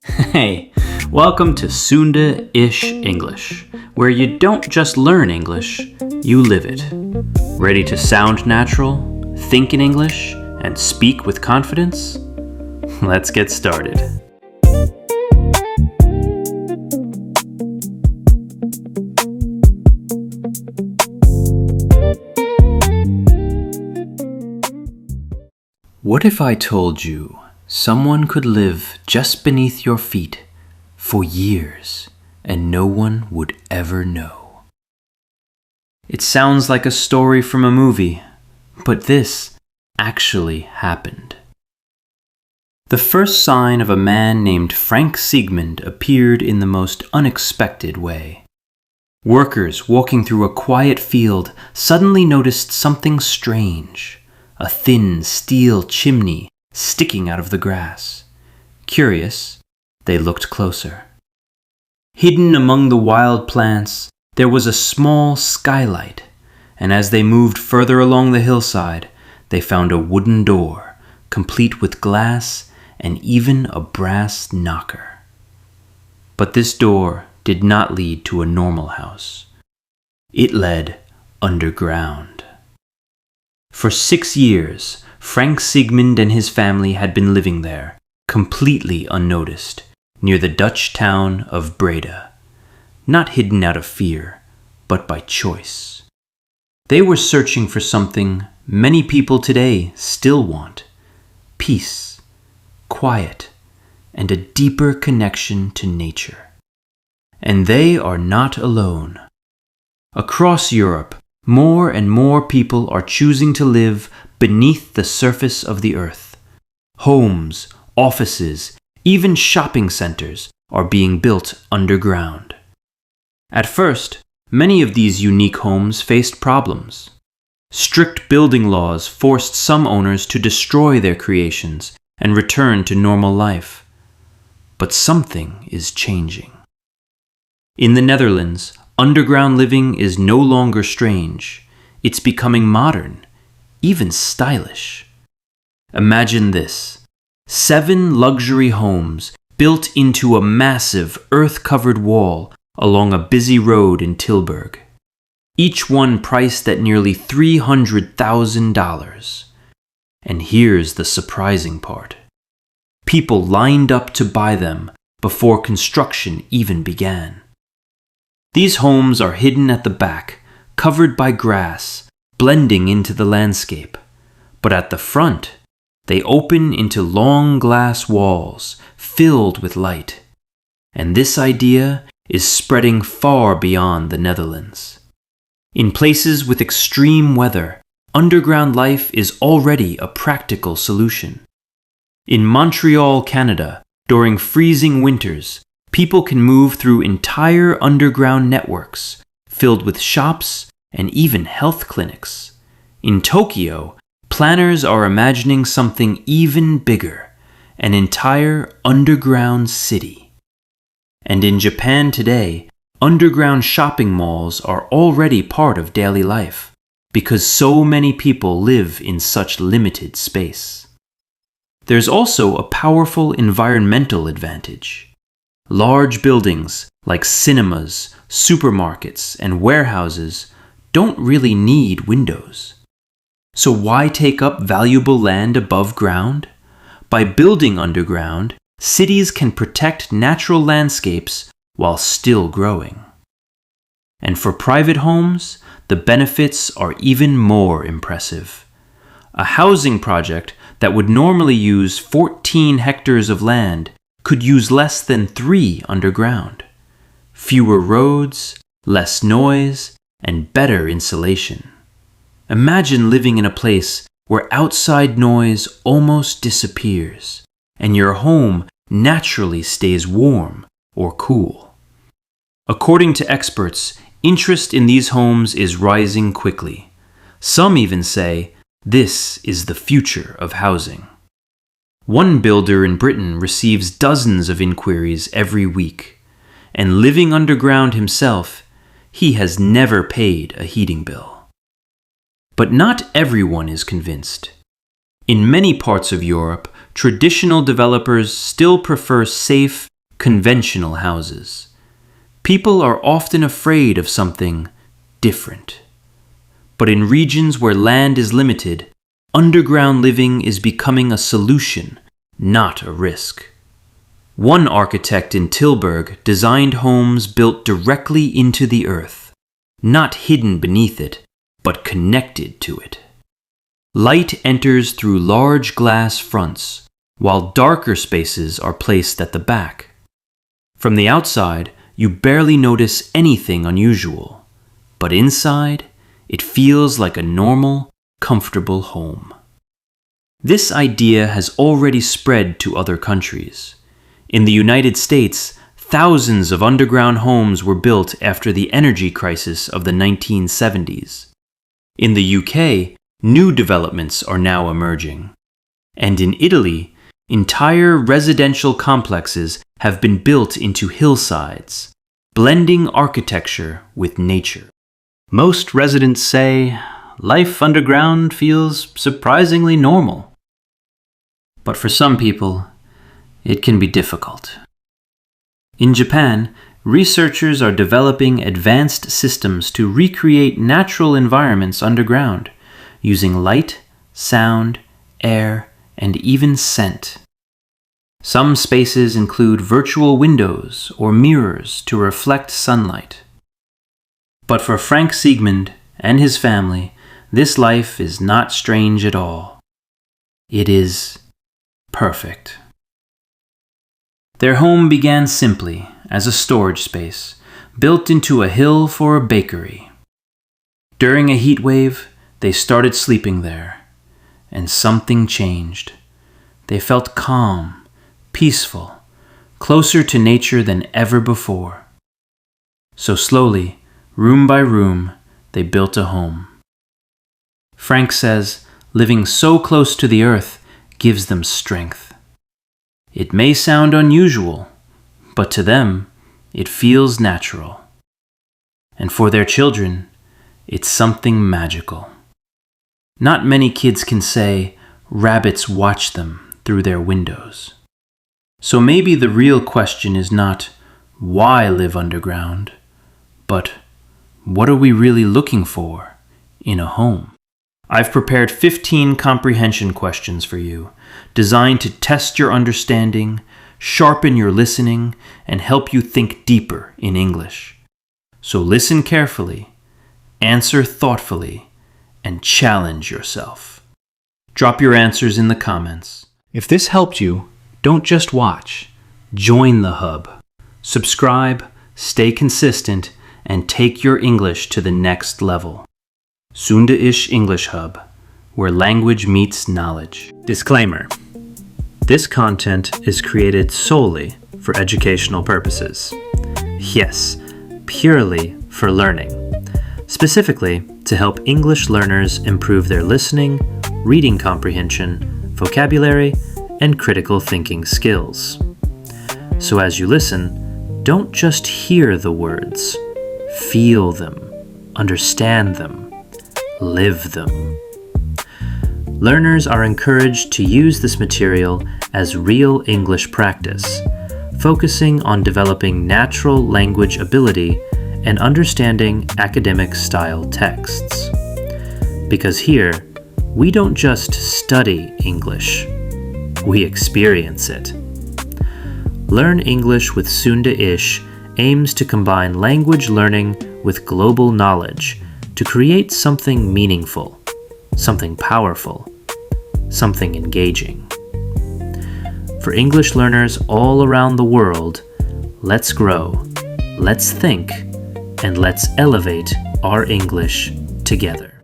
Hey, welcome to Sundaish English, where you don't just learn English, you live it. Ready to sound natural, think in English, and speak with confidence? Let's get started. What if I told you someone could live just beneath your feet for years and no one would ever know? It sounds like a story from a movie, but this actually happened. The first sign of a man named Frank Siegmund appeared in the most unexpected way. Workers walking through a quiet field suddenly noticed something strange. A thin steel chimney sticking out of the grass. Curious, they looked closer. Hidden among the wild plants, there was a small skylight, and as they moved further along the hillside, they found a wooden door, complete with glass and even a brass knocker. But this door did not lead to a normal house. It led underground. For 6 years, Frank Siegmund and his family had been living there, completely unnoticed, near the Dutch town of Breda. Not hidden out of fear, but by choice. They were searching for something many people today still want: peace, quiet, and a deeper connection to nature. And they are not alone. Across Europe, more and more people are choosing to live beneath the surface of the earth. Homes, offices, even shopping centers are being built underground. At first, many of these unique homes faced problems. Strict building laws forced some owners to destroy their creations and return to normal life. But something is changing. In the Netherlands, underground living is no longer strange. It's becoming modern, even stylish. Imagine this: 7 luxury homes built into a massive earth-covered wall along a busy road in Tilburg. Each one priced at nearly $300,000. And here's the surprising part. People lined up to buy them before construction even began. These homes are hidden at the back, covered by grass, blending into the landscape. But at the front, they open into long glass walls filled with light. And this idea is spreading far beyond the Netherlands. In places with extreme weather, underground life is already a practical solution. In Montreal, Canada, during freezing winters, people can move through entire underground networks filled with shops and even health clinics. In Tokyo, planners are imagining something even bigger: an entire underground city. And in Japan today, underground shopping malls are already part of daily life because so many people live in such limited space. There's also a powerful environmental advantage. Large buildings like cinemas, supermarkets, and warehouses don't really need windows. So why take up valuable land above ground? By building underground, cities can protect natural landscapes while still growing. And for private homes, the benefits are even more impressive. A housing project that would normally use 14 hectares of land could use less than 3 underground. Fewer roads, less noise, and better insulation. Imagine living in a place where outside noise almost disappears, and your home naturally stays warm or cool. According to experts, interest in these homes is rising quickly. Some even say this is the future of housing. One builder in Britain receives dozens of inquiries every week, and living underground himself, he has never paid a heating bill. But not everyone is convinced. In many parts of Europe, traditional developers still prefer safe, conventional houses. People are often afraid of something different. But in regions where land is limited, underground living is becoming a solution, not a risk. One architect in Tilburg designed homes built directly into the earth, not hidden beneath it, but connected to it. Light enters through large glass fronts, while darker spaces are placed at the back. From the outside, you barely notice anything unusual, but inside, it feels like a normal, comfortable home. This idea has already spread to other countries. In the United States, thousands of underground homes were built after the energy crisis of the 1970s. In the UK, new developments are now emerging. And in Italy, entire residential complexes have been built into hillsides, blending architecture with nature. Most residents say, life underground feels surprisingly normal. But for some people, it can be difficult. In Japan, researchers are developing advanced systems to recreate natural environments underground, using light, sound, air, and even scent. Some spaces include virtual windows or mirrors to reflect sunlight. But for Frank Siegmund and his family, this life is not strange at all. It is perfect. Their home began simply as a storage space, built into a hill for a bakery. During a heat wave, they started sleeping there, and something changed. They felt calm, peaceful, closer to nature than ever before. So slowly, room by room, they built a home. Frank says living so close to the earth gives them strength. It may sound unusual, but to them, it feels natural. And for their children, it's something magical. Not many kids can say rabbits watch them through their windows. So maybe the real question is not why live underground, but what are we really looking for in a home? I've prepared 15 comprehension questions for you, designed to test your understanding, sharpen your listening, and help you think deeper in English. So listen carefully, answer thoughtfully, and challenge yourself. Drop your answers in the comments. If this helped you, don't just watch. Join the hub. Subscribe, stay consistent, and take your English to the next level. Sundaish English Hub, where language meets knowledge. Disclaimer. This content is created solely for educational purposes. Yes, purely for learning. Specifically, to help English learners improve their listening, reading comprehension, vocabulary, and critical thinking skills. So as you listen, don't just hear the words. Feel them, understand them, live them. Learners are encouraged to use this material as real English practice, focusing on developing natural language ability and understanding academic-style texts. Because here, we don't just study English, we experience it. Learn English with Sundaish aims to combine language learning with global knowledge to create something meaningful, something powerful, something engaging. For English learners all around the world, let's grow, let's think, and let's elevate our English together.